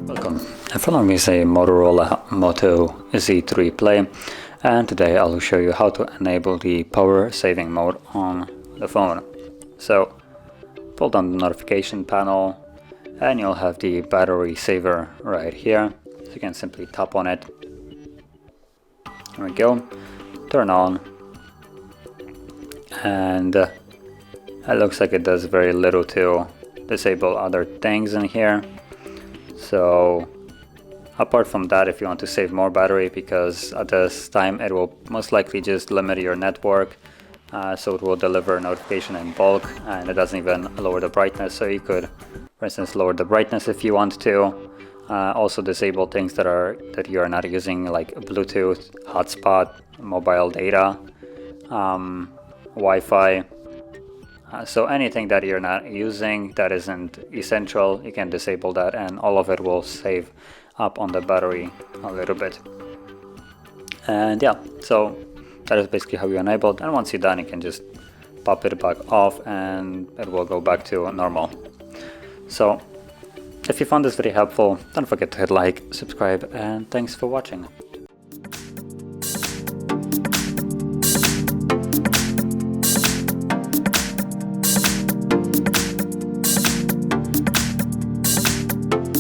Welcome. In front of me is a Motorola Moto Z3 Play, and today I'll show you how to enable the power saving mode on the phone. So pull down the notification panel and you'll have the battery saver right here. So you can simply tap on it. There we go. Turn on. And it looks like it does very little to disable other things in here. So apart from that, if you want to save more battery, because at this time it will most likely just limit your network, so it will deliver notification in bulk, and it doesn't even lower the brightness. So you could, for instance, lower the brightness if you want to. Also disable things that you are not using, like Bluetooth, hotspot, mobile data, Wi-Fi. So anything that you're not using that isn't essential, you can disable that, and all of it will save up on the battery a little bit. And yeah, so that is basically how you enable it, and once you're done you can just pop it back off and it will go back to normal. So if you found this video helpful, don't forget to hit like, subscribe, and thanks for watching.